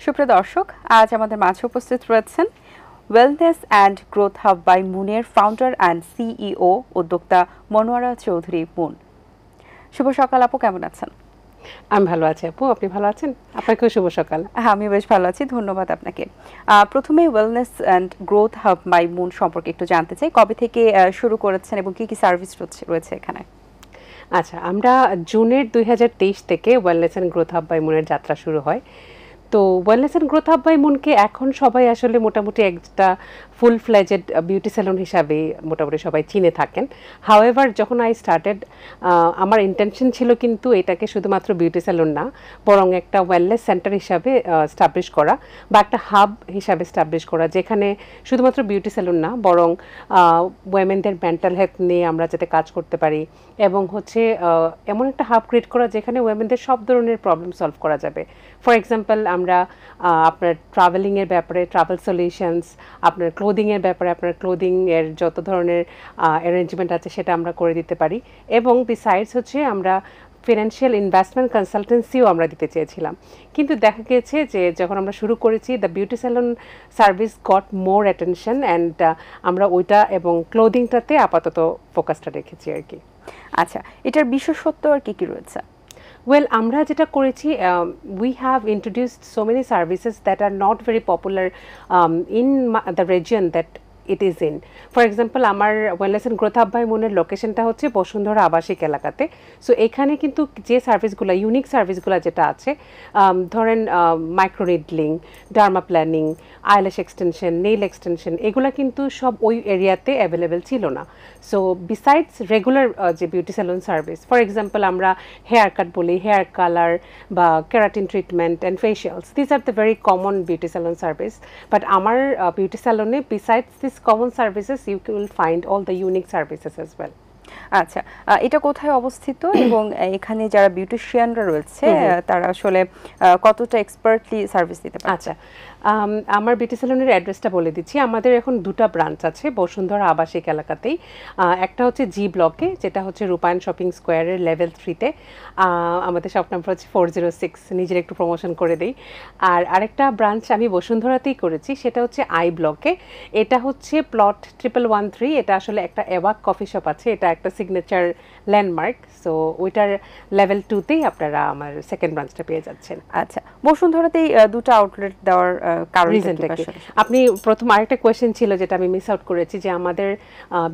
সুপ্রিয় দর্শক, আজ আমাদের মাঝে উপস্থিত রয়েছেন wellness and growth hub by মুনের ফাউন্ডার অ্যান্ড সিইও উদ্যোক্তা মনোয়ারা চৌধুরী মুন। শুভ সকাল আপু, কেমন আছেন? আমি ভালো আছি আপু, আপনি ভালো আছেন? আপনাকেও শুভ সকাল। আমি বেশ ভালো আছি, ধন্যবাদ আপনাকে। প্রথমে wellness and growth hub by Moon সম্পর্কে একটু জানতে চাই, কবে থেকে শুরু করেছেন এবং কি কি সার্ভিস রয়েছে এখানে? আচ্ছা, আমরা জুনের 2023 থেকে wellness and growth hub by মুনের যাত্রা শুরু হয়। তো wellness and growth hub by মুনকে এখন সবাই আসলে মোটামুটি একটা ফুল ফ্লেজেড বিউটি স্যালন হিসাবে মোটামুটি সবাই চিনে থাকেন। হাউএভার যখন আই স্টার্টেড, আমার ইন্টেনশন ছিল কিন্তু এটাকে শুধুমাত্র বিউটি স্যালন না, বরং একটা ওয়েলনেস সেন্টার হিসাবে স্টাবলিশ করা বা একটা হাব হিসাবে স্টাবলিশ করা, যেখানে শুধুমাত্র বিউটি স্যালন না, বরং ওয়েমেনদের মেন্টাল হেলথ নিয়ে আমরা যাতে কাজ করতে পারি এবং হচ্ছে এমন একটা হাব ক্রিয়েট করা যেখানে ওয়েমেনদের সব ধরনের প্রবলেম সলভ করা যাবে। ফর এক্সাম্পল, আমরা আপনার ট্রাভেলিংয়ের ব্যাপারে ট্রাভেল সলিউশনস, আপনার ক্লোদিংয়ের ব্যাপারে আপনার ক্লোদিংয়ের যত ধরনের অ্যারেঞ্জমেন্ট আছে সেটা আমরা করে দিতে পারি। এবং বিসাইডস হচ্ছে আমরা ফিনান্সিয়াল ইনভেস্টমেন্ট কনসালটেন্সিও আমরা দিতে চেয়েছিলাম, কিন্তু দেখা গেছে যে যখন আমরা শুরু করেছি the beauty salon service goat more attention and আমরা ওইটা এবং ক্লোদিংটাতে আপাতত ফোকাসটা রেখেছি আর কি। আচ্ছা, এটার বিশেষত্ব আর কি কি রয়েছে? Well, আমরা যেটা করেছি, we have introduced so many services that are not very popular in the region that it is in. For example, আমার wellness and growth hub by মুনের লোকেশনটা হচ্ছে বসুন্ধরা আবাসিক এলাকাতে। সো এখানে কিন্তু যে সার্ভিসগুলো, ইউনিক সার্ভিসগুলো যেটা আছে, ধরেন micro needling, derma planing, eyelash extension, nail extension, এগুলো কিন্তু সব ওই এরিয়াতে অ্যাভেলেবেল ছিল না। সো বিসাইডস রেগুলার যে beauty salon service, for example আমরা হেয়ার কাট বলি, হেয়ার কালার বা keratin treatment and facials, this are the very common beauty salon service. But আমার বিউটি স্যালনে besides this common services you will find all the unique services as well. আচ্ছা, এটা কোথায় অবস্থিত এবং এখানে যারা বিউটিশিয়ানরা রয়েছে তারা আসলে কতটা এক্সপার্টলি সার্ভিস দিতে পারে? আচ্ছা, আমার বিউটি স্যালনের অ্যাড্রেসটা বলে দিচ্ছি। আমাদের এখন দুটো ব্রাঞ্চ আছে বসুন্ধরা আবাসিক এলাকাতেই। একটা হচ্ছে জি ব্লকে, যেটা হচ্ছে রূপায়ণ শপিং স্কোয়ারের লেভেল 3-তে। আমাদের শপ নাম্বার হচ্ছে 406, নিজের একটু প্রমোশন করে দিই। আর আরেকটা ব্রাঞ্চ আমি বসুন্ধরাতেই করেছি, সেটা হচ্ছে আই ব্লকে। এটা হচ্ছে প্লট 1113। এটা আসলে একটা এওয়াক কফি শপ আছে, এটা একটা সিগনেচার ল্যান্ডমার্ক। সো ওইটার লেভেল 2-তেই আপনারা আমার সেকেন্ড ব্রাঞ্চটা পেয়ে যাচ্ছেন। আচ্ছা, বসুন্ধরাতেই দুটো আউটলেট দেওয়ার কারণ কি? আপনি প্রথম আরেকটা কোয়েশ্চেন ছিল যেটা আমি মিস আউট করেছি, যে আমাদের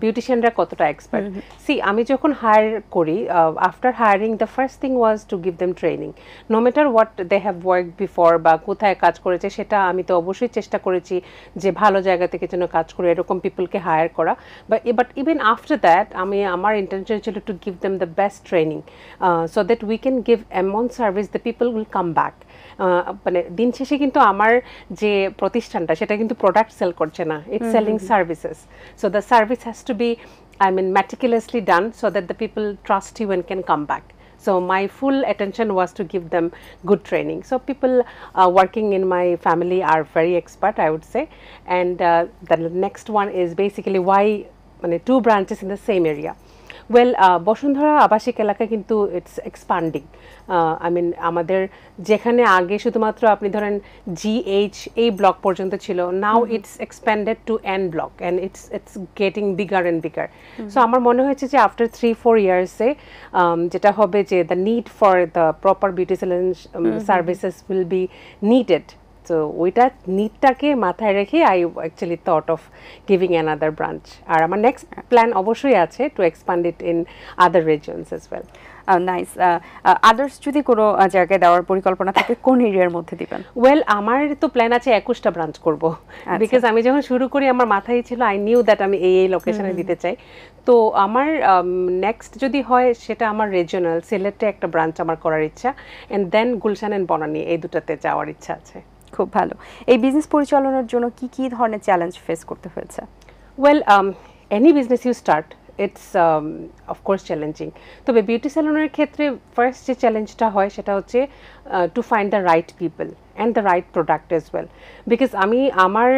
বিউটিশিয়ানরা কতটা এক্সপার্ট। সি, আমি যখন হায়ার করি, after hiring the first thing was to give them training, no matter what they have work before বা কোথায় কাজ করেছে, সেটা আমি তো অবশ্যই চেষ্টা করেছি যে ভালো জায়গা থেকে যেন কাজ করে এরকম পিপলকে হায়ার করা। বাট ইভেন আফটার দ্যাট আমার ইন্টেনশন ছিল to give them the best training so that we can give এমন service the people will come back. মানে দিন শেষে কিন্তু আমার যে প্রতিষ্ঠানটা সেটা কিন্তু প্রোডাক্ট সেল করছে না, it's selling services. So the service has to be meticulously done so that the people trust you and can come back. So my full attention was to give them good training. So people working in my family are very expert, I would say. And the next one is basically why two branches in the same area. Well, Bashundhara আবাসিক এলাকা কিন্তু it's expanding. আমাদের যেখানে আগে শুধুমাত্র আপনি ধরেন GH এই ব্লক পর্যন্ত ছিল, now it's expanded to N block and it's getting bigger and bigger. So আমার মনে হয়েছে যে আফটার 3-4 ইয়ার্সে যেটা হবে যে the need for the proper beauty salon services will be needed. তো ওইটা নিডটাকে মাথায় রেখে I actually thought of giving another branch. আর আমার নেক্সট প্ল্যান অবশ্যই আছে to expand it in other reasons as well. Nice. Others যদি কোনো জায়গায় দেওয়ার পরিকল্পনা থাকে, কোন এরিয়ার মধ্যে দিবেন? ওয়েল, আমার তো প্ল্যান আছে 21টা ব্রাঞ্চ করব, বিকজ আমি যখন শুরু করি আমার মাথায় ছিল আই নিউ দ্যাট আমি এই লোকেশনে দিতে চাই। তো আমার নেক্সট যদি হয় সেটা আমার রিজিওনাল সিলেটে একটা ব্রাঞ্চ আমার করার ইচ্ছা, and then Gulshan and Banani এই দুটাতে যাওয়ার ইচ্ছা আছে। খুব ভালো। এই বিজনেস পরিচালনার জন্য কি কি ধরনের চ্যালেঞ্জ ফেস করতে হয়েছে? Well, any business you start, it's of course challenging. তবে বিউটি স্যালনের ক্ষেত্রে ফার্স্ট যে চ্যালেঞ্জটা হয় সেটা হচ্ছে to find the right people and the right product as well. Because আমার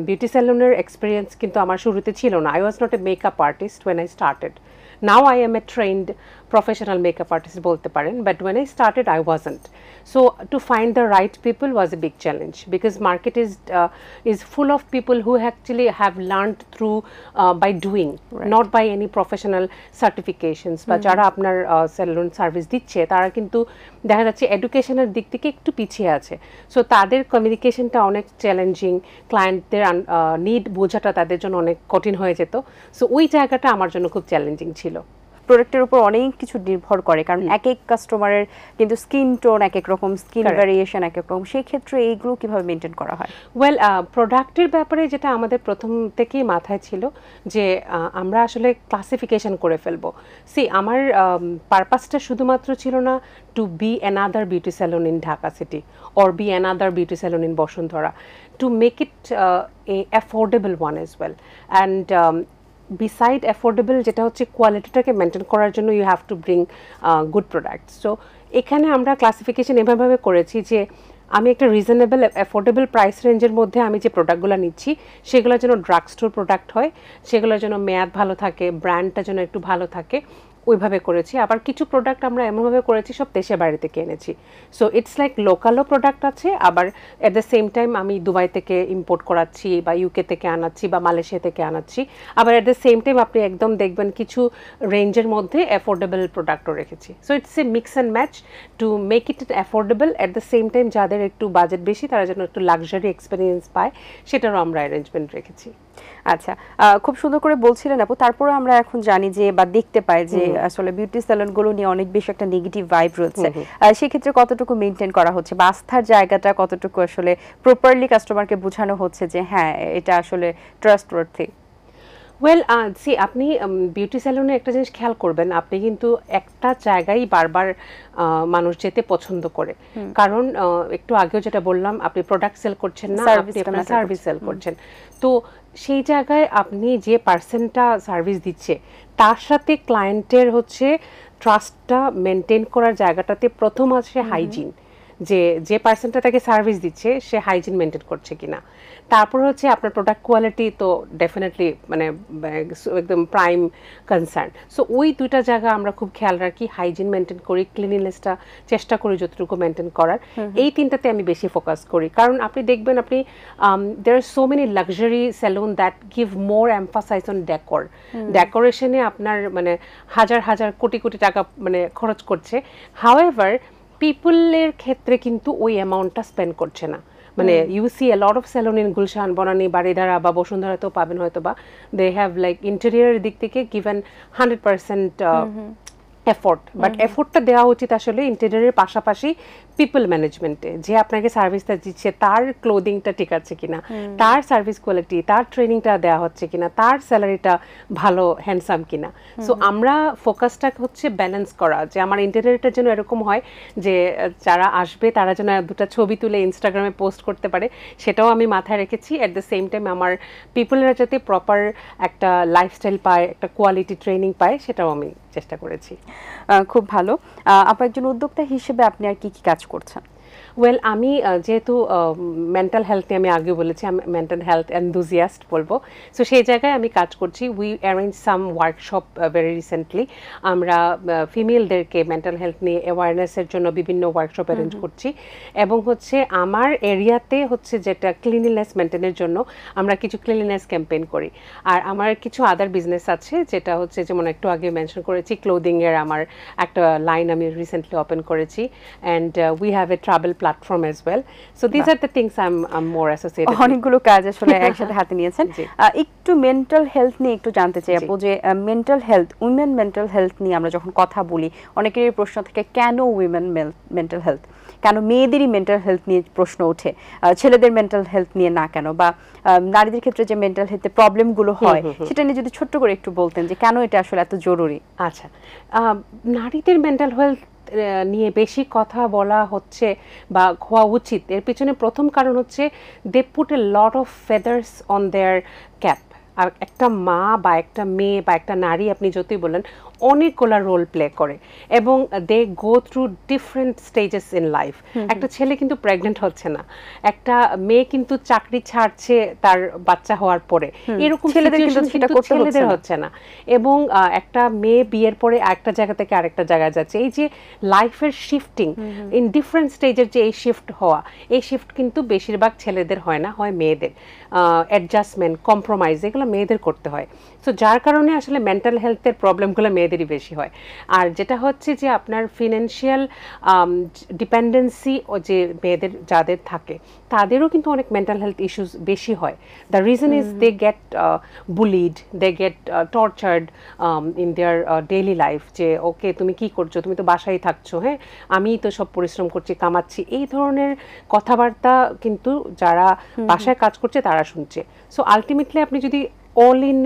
বিউটি স্যালনের এক্সপিরিয়েন্স কিন্তু আমার শুরুতে ছিল না। I was not a makeup artist when I started. Now I am a trained professional makeup artist বলতে পারেন, but when I started I wasn't. So to find the right people was a big challenge because market is full of people who actually have learned through by doing, not by any professional certifications. বা যারা আপনার salon service দিচ্ছে তারা কিন্তু দেখা যাচ্ছে এডুকেশনের দিক থেকে একটু পিছিয়ে আছে, সো তাদের কমিউনিকেশনটা অনেক চ্যালেঞ্জিং, ক্লায়েন্টদের নিড বোঝাটা তাদের জন্য অনেক কঠিন হয়ে যেত। সো ওই জায়গাটা আমার জন্য খুব চ্যালেঞ্জিং ছিল। প্রোডাক্টের উপর অনেক কিছু নির্ভর করে, কারণ এক এক কাস্টমারের কিন্তু স্কিন টোন এক এক রকম, স্কিন ভ্যারিয়েশন এক এক রকম, সেই ক্ষেত্রে এইগুলো কিভাবে মেনটেন করা হয়? ওয়েল, প্রোডাক্টের ব্যাপারে যেটা আমাদের প্রথম থেকেই মাথায় ছিল যে আমরা আসলে ক্লাসিফিকেশন করে ফেলবো। সি, আমার পারপাসটা শুধুমাত্র ছিল না to be another beauty salon in Dhaka city or be another beauty salon in Bashundhara, to make it a affordable one as well. And beside affordable যেটা হচ্ছে কোয়ালিটিটাকে মেনটেন করার জন্য you have to bring good products. So এখানে আমরা classification এভাবে করেছি যে আমি একটা রিজনেবল অ্যাফোর্ডেবল প্রাইস রেঞ্জের মধ্যে আমি যে প্রোডাক্টগুলো নিচ্ছি সেগুলো যেন ড্রাগ স্টোর প্রোডাক্ট হয়, সেগুলো যেন মেয়াদ ভালো থাকে, ব্র্যান্ডটা যেন একটু ভালো থাকে, ওইভাবে করেছি। আবার কিছু প্রোডাক্ট আমরা এমনভাবে করেছি সব দেশের বাইরে থেকে এনেছি। সো ইটস লাইক লোকালও প্রোডাক্ট আছে, আবার অ্যাট দ্য সেম টাইম আমি দুবাই থেকে ইম্পোর্ট করাচ্ছি বা ইউকে থেকে আনাচ্ছি বা মালয়েশিয়া থেকে আনাচ্ছি। আবার অ্যাট দ্য সেম টাইম আপনি একদম দেখবেন কিছু রেঞ্জের মধ্যে অ্যাফোর্ডেবল প্রোডাক্টও রেখেছি। So it's a mix and match two make it affordable, at the same time যাদের একটু বাজেট বেশি তারা যেন একটু লাক্সারি এক্সপিরিয়েন্স পায় সেটারও আমরা অ্যারেঞ্জমেন্ট রেখেছি। আচ্ছা, খুব সুন্দর করে বলছিলেন আপু। তারপরে আমরা এখন জানি যে বা দেখতে পাই যে আসলে বিউটি স্যালনগুলো নিয়ে অনেক বেশি একটা নেগেটিভ ভাইব রয়েছে, সেক্ষেত্রে কতটুকু মেনটেন করা হচ্ছে বা আস্থার জায়গাটা কতটুকু আসলে প্রপারলি কাস্টমারকে বোঝানো হচ্ছে যে হ্যাঁ এটা আসলে ট্রাস্টওয়ার্থি? ওয়েল, সি, আপনি বিউটি স্যালুনে একটা জিনিস খেয়াল করবেন, আপনি কিন্তু একটা জায়গায় বারবার মানুষ যেতে পছন্দ করে, কারণ একটু আগেও যেটা বললাম আপনি প্রোডাক্ট সেল করছেন না, আপনি আপনার সার্ভিস সেল করছেন। তো সেই জায়গায় আপনি যে পার্সনটা সার্ভিস দিচ্ছে তার সাথে ক্লায়েন্টের হচ্ছে ট্রাস্টটা মেনটেন করার জায়গাটাতে প্রথম আছে হাইজিন, যে পার্সনটা তাকে সার্ভিস দিচ্ছে সে হাইজিন মেনটেন করছে কিনা। তারপর হচ্ছে আপনার প্রোডাক্ট কোয়ালিটি তো ডেফিনেটলি মানে একদম প্রাইম কনসার্ন। সো ওই দুইটা জায়গা আমরা খুব খেয়াল রাখি, হাইজিন মেনটেন করি, ক্লিনিনেসটা চেষ্টা করি যতটুকু মেনটেন করার। এই তিনটাতে আমি বেশি ফোকাস করি, কারণ আপনি দেখবেন আপনি there are so many luxury salon that give more emphasize on decor, ডেকোরেশনে আপনার মানে হাজার হাজার কোটি কোটি টাকা মানে খরচ করছে, হাউএভার পিপলের ক্ষেত্রে কিন্তু ওই অ্যামাউন্টটা স্পেন্ড করছে না। মানে you see a lot of saloon in Gulshan, Banani, Baridhara বা বসুন্ধরাতেও পাবেন হয়তো বা, দে হ্যাভ লাইক ইন্টেরিয়রের দিক থেকে গিভেন 100% এফোর্ট, বাট এফোর্টটা দেওয়া উচিত আসলে ইন্টেরিয়রের পাশাপাশি পিপল ম্যানেজমেন্টে, যে আপনাকে সার্ভিসটা দিচ্ছে তার ক্লোদিংটা ঠিক আছে কিনা, তার সার্ভিস কোয়ালিটি, তার ট্রেনিংটা দেওয়া হচ্ছে কিনা, তার স্যালারিটা ভালো হ্যান্ডসাম কিনা। সো আমরা ফোকাসটা হচ্ছে ব্যালেন্স করা, যে আমার ইন্টেরিয়রটা যেন এরকম হয় যে যারা আসবে তারা যেন দুটো ছবি তুলে ইনস্টাগ্রামে পোস্ট করতে পারে, সেটাও আমি মাথায় রেখেছি। অ্যাট দ্য সেম টাইম আমার পিপলরা যাতে প্রপার একটা লাইফস্টাইল পায়, একটা কোয়ালিটি ট্রেনিং পায়, সেটাও আমি চেষ্টা করেছি। খুব ভালো। আপনার একজন উদ্যোক্তা হিসেবে আপনি আর কি কি কাজ করছেন? ওয়েল, আমি যেহেতু মেন্টাল হেলথ নিয়ে আমি আগে বলেছি, আমি মেন্টাল হেলথ এনথুজিয়াস্ট বলবো, সো সেই জায়গায় আমি কাজ করছি। We arrange some workshop very recently. আমরা ফিমেলদেরকে মেন্টাল হেলথ নিয়ে অ্যাওয়ারনেসের জন্য বিভিন্ন ওয়ার্কশপ অ্যারেঞ্জ করছি, এবং হচ্ছে আমার এরিয়াতে হচ্ছে যেটা ক্লিনিনেস মেনটেনের জন্য আমরা কিছু ক্লিনিনেস ক্যাম্পেইন করি। আর আমার কিছু আদার বিজনেস আছে, যেটা হচ্ছে যেমন একটু আগে মেনশন করেছি ক্লোদিংয়ের আমার একটা লাইন আমি রিসেন্টলি ওপেন করেছি, and we have a travel platform as well. So these are the things I'm more associated with. অনেকগুলো কাজ আসলে একসাথে হাতে নিয়েছেন। একটু মেন্টাল হেলথ নিয়ে একটু জানতে চাই আপু, যে mental health, women mental health নিয়ে আমরা যখন কথা বলি অনেকেরই প্রশ্ন থাকে কেন উইমেন মেন্টাল হেলথ, কেন মেয়েদেরই মেন্টাল হেলথ নিয়ে প্রশ্ন ওঠে, ছেলেদের মেন্টাল হেলথ নিয়ে না কেন, বা নারীদের ক্ষেত্রে যে মেন্টাল হেলথের প্রবলেমগুলো হয় সেটা নিয়ে যদি ছোট্ট করে একটু বলতেন যে কেন এটা আসলে এত জরুরি। আচ্ছা, নারীদের মেন্টাল হেলথ নিয়ে বেশি কথা বলা হচ্ছে বা হওয়া উচিত, এর পিছনে প্রথম কারণ হচ্ছে they put a lot of feathers on their cap. আর একটা মা বা একটা মেয়ে বা একটা নারী আপনি যতই বলেন, অনেকগুলা রোল প্লে করে এবং they go through different stages in life. একটা ছেলে কিন্তু প্রেগনেন্ট হচ্ছে না, একটা মেয়ে কিন্তু চাকরি ছাড়ছে তার বাচ্চা হওয়ার পরে, এরকম ছেলেদের হচ্ছে না, এবং একটা মেয়ে বিয়ের পরে একটা জায়গা থেকে আরেকটা জায়গায় যাচ্ছে। এই যে লাইফের শিফটিং ইন ডিফারেন্ট স্টেজের যে এই শিফট হওয়া, এই শিফট কিন্তু বেশিরভাগ ছেলেদের হয় না, হয় মেয়েদের। অ্যাডজাস্টমেন্ট, কম্প্রোমাইজ এগুলো মেয়েদের করতে হয়। সো যার কারণে আসলে মেন্টাল হেলথের প্রবলেমগুলো মেয়েদেরই বেশি হয়। আর যেটা হচ্ছে যে আপনার ফিনান্সিয়াল ডিপেন্ডেন্সি ও যে মেয়েদের যাদের থাকে তাদেরও কিন্তু অনেক মেন্টাল হেলথ ইস্যুস বেশি হয়। The reason is they get bullied, they get tortured in their daily life, যে ওকে তুমি কি করছো, তুমি তো বাসায় থাকছো, হ্যাঁ আমিই তো সব পরিশ্রম করছি, কামাচ্ছি, এই ধরনের কথাবার্তা কিন্তু যারা বাসায় কাজ করছে তারা শুনছে। সো আলটিমেটলি আপনি যদি অল ইন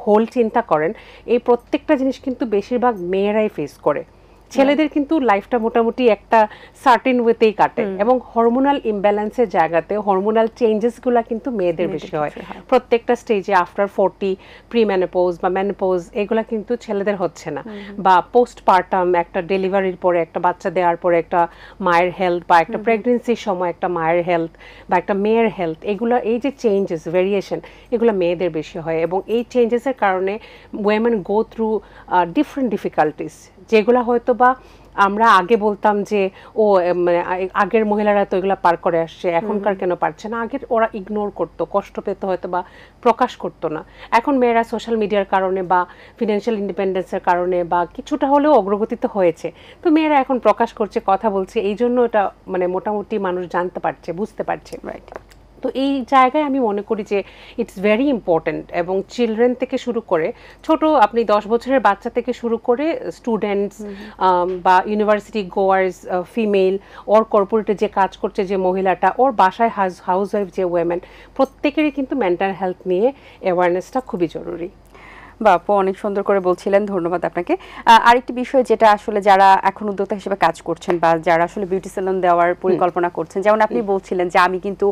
হোল চিন্তা করেন, এই প্রত্যেকটা জিনিস কিন্তু বেশিরভাগ মেয়েরাই ফেস করে। ছেলেদের কিন্তু লাইফটা মোটামুটি একটা সার্টেন ওয়েতেই কাটে, এবং হরমোনাল ইমব্যালেন্সের জায়গাতে হরমোনাল চেঞ্জেসগুলো কিন্তু মেয়েদের বেশি হয় প্রত্যেকটা স্টেজে। আফটার 40 প্রি মেনোপজ বা মেনোপজ এগুলা কিন্তু ছেলেদের হচ্ছে না, বা পোস্টপার্টাম একটা ডেলিভারির পরে, একটা বাচ্চা দেওয়ার পরে একটা মায়ের হেলথ, বা একটা প্রেগনেন্সির সময় একটা মায়ের হেলথ বা একটা মেয়ের হেলথ, এগুলো এই যে চেঞ্জেস ভেরিয়েশন এগুলো মেয়েদের বেশি হয়। এবং এই চেঞ্জেসের কারণে ওয়েমেন গো থ্রু ডিফারেন্ট ডিফিকাল্টিস, যেগুলো হয়তো বা আমরা আগে বলতাম যে ও মানে আগের মহিলারা তো এগুলো পার করে আসছে, এখনকার কেন পারছে না। আগের ওরা ইগনোর করতো, কষ্ট পেত হয়তো বা প্রকাশ করতো না। এখন মেয়েরা সোশ্যাল মিডিয়ার কারণে বা ফিনান্সিয়াল ইন্ডিপেন্ডেন্সের কারণে বা কিছুটা হলেও অগ্রগতি তো হয়েছে, তো মেয়েরা এখন প্রকাশ করছে, কথা বলছে, এই জন্য এটা মানে মোটামুটি মানুষ জানতে পারছে, বুঝতে পারছে। রাইট। তো এই জায়গায় আমি মনে করি যে ইটস ভেরি ইম্পর্ট্যান্ট, এবং চিলড্রেন থেকে শুরু করে ছোট আপনি 10 বছরের বাচ্চা থেকে শুরু করে স্টুডেন্টস বা ইউনিভার্সিটি গোয়ার্স ফিমেল, ওর কর্পোরেটে যে কাজ করছে যে মহিলাটা, ওর বাসায় হাউস ওয়াইফ যে ওয়েমেন, প্রত্যেকেরই কিন্তু মেন্টাল হেলথ নিয়ে অ্যাওয়ারনেসটা খুবই জরুরি। বা আপু অনেক সুন্দর করে বলছিলেন, ধন্যবাদ আপনাকে। আরেকটি বিষয় যেটা আসলে যারা এখন উদ্যোক্তা হিসেবে কাজ করছেন বা যারা আসলে বিউটি সেলুন দেওয়ার পরিকল্পনা করছেন, যেমন আপনি বলছিলেন যে আমি কিন্তু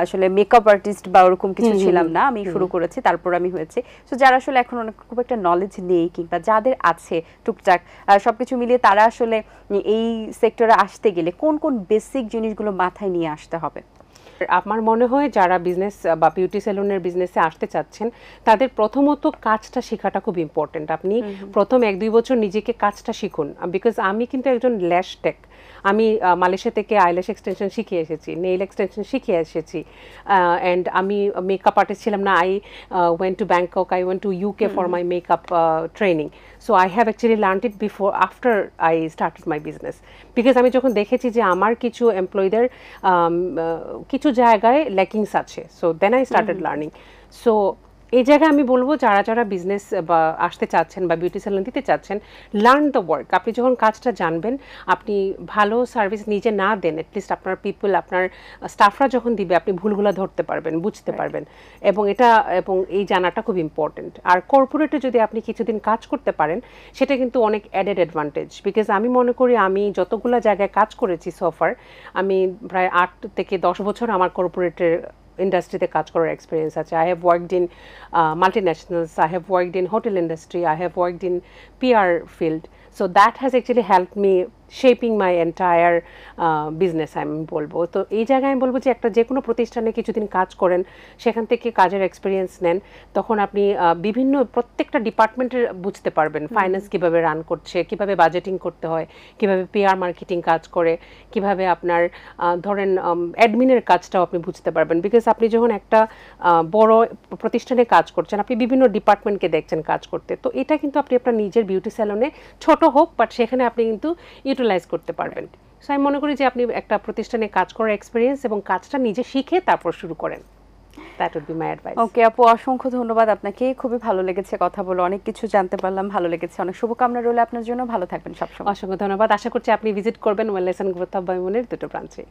আসলে মেকআপ আর্টিস্ট বা ওরকম কিছু ছিলাম না, আমি শুরু করেছি তারপর আমি হয়েছে। সো যারা আসলে এখন অনেক খুব একটা নলেজ নেই, কিংবা যাদের আছে টুকটাক সবকিছু মিলিয়ে, তারা আসলে এই সেক্টরে আসতে গেলে কোন কোন বেসিক জিনিসগুলো মাথায় নিয়ে আসতে হবে? আমার মনে হয় যারা বিজনেস বা বিউটি সেলুনের বিজনেসে আসতে চাচ্ছেন, তাদের প্রথমত কাজটা শেখাটা খুব ইম্পর্টেন্ট। আপনি প্রথম 1-2 বছর নিজেকে কাজটা শিখুন, বিকজ আমি কিন্তু একজন ল্যাশ টেক, আমি মালয়েশিয়া থেকে আইল্যাশ এক্সটেনশন শিখে এসেছি, নেইল এক্সটেনশন শিখে এসেছি, অ্যান্ড আমি মেকআপ আর্টিস্ট ছিলাম না। I went to Bangkok, I went to UK for my makeup training. So I have actually learned it before after I started my business, because আমি যখন দেখেছি যে আমার কিছু এমপ্লয়ীদের কিছু জায়গায় ল্যাকিংস আছে, so then I started learning. So এই জায়গায় আমি বলবো যারা যারা বিজনেস বা আসতে চাচ্ছেন বা বিউটি সেলুন দিতে চাচ্ছেন, লার্ন দ্য ওয়ার্ক। আপনি যখন কাজটা জানবেন, আপনি ভালো সার্ভিস নিজে না দেন, অ্যাটলিস্ট আপনার পিপল, আপনার স্টাফরা যখন দিবে, আপনি ভুলগুলো ধরতে পারবেন, বুঝতে পারবেন, এবং এই জানাটা খুব ইম্পর্টেন্ট। আর কর্পোরেটে যদি আপনি কিছুদিন কাজ করতে পারেন, সেটা কিন্তু অনেক অ্যাডেড অ্যাডভান্টেজ, বিকজ আমি মনে করি আমি যতগুলো জায়গায় কাজ করেছি সোফার, আমি প্রায় 8 থেকে 10 বছর আমার কর্পোরেটের ইন্ডাস্ট্রিতে কাজ করার এক্সপিরিয়েন্স আছে। I have worked in multinationals, I have worked in hotel industry, I have worked in PR field, so that has actually helped me shaping my entire business আমি বলবো। তো এই জায়গায় আমি বলবো যে একটা যে কোনো প্রতিষ্ঠানে কিছুদিন কাজ করেন, সেখান থেকে কাজের এক্সপিরিয়েন্স নেন, তখন আপনি বিভিন্ন প্রত্যেকটা ডিপার্টমেন্টের বুঝতে পারবেন, ফাইন্যান্স কিভাবে রান করছে, কিভাবে বাজেটিং করতে হয়, কিভাবে পিআর মার্কেটিং কাজ করে, কিভাবে আপনার ধরেন অ্যাডমিনের কাজটাও আপনি বুঝতে পারবেন, বিকজ আপনি যখন একটা বড় প্রতিষ্ঠানে কাজ করছেন, আপনি বিভিন্ন ডিপার্টমেন্টকে দেখছেন কাজ করতে, তো এটা কিন্তু আপনি আপনার নিজের বিউটি সেলুনে ছোট হোক, বাট সেখানে আপনি কিন্তু ইউটিলাইজ করতে পারবেন। সো আমি মনে করি যে আপনি একটা প্রতিষ্ঠানে কাজ করার এক্সপিরিয়েন্স এবং কাজটা নিজে শিখে তারপর শুরু করেন। That would be my advice. Okay আপু, অসংখ্য ধন্যবাদ আপনাকে, খুবই ভালো লেগেছে কথা বলে, অনেক কিছু জানতে পারলাম, ভালো লেগেছে। অনেক শুভকামনা রইল আপনার জন্য, ভালো থাকবেন সবসময়। অসংখ্য ধন্যবাদ। আশা করছি আপনি ভিজিট করবেন wellness and growth hub by মুনের দুটো ব্রাঞ্চে।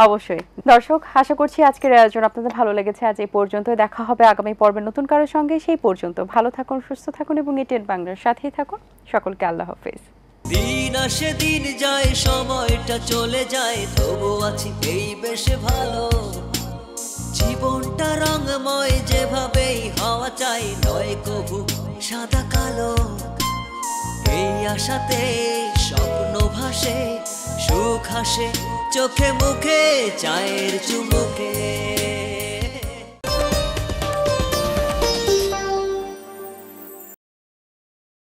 অবশ্যই। দর্শক, আশা করছি আজকের আয়োজন আপনাদের ভালো লেগেছে। আজ এই পর্যন্ত, দেখা হবে আগামী পর্বে নতুন কারোর সঙ্গে। সেই পর্যন্ত ভালো থাকুন, সুস্থ থাকুন এবং এটিএন বাংলার সাথেই থাকুন। সকলকে আল্লাহ হাফেজ। দিন আসে দিন যায়, সময়টা চলে যায়, তবু আছি এই বেশ ভালো। জীবনটা রঙময়, যেভাবেই হওয়া চাই, নয় কবু সাদা কালো। আশাতে স্বপ্ন ভাসে, সুখ হাসে চোখে মুখে চায়ের চুমুকে।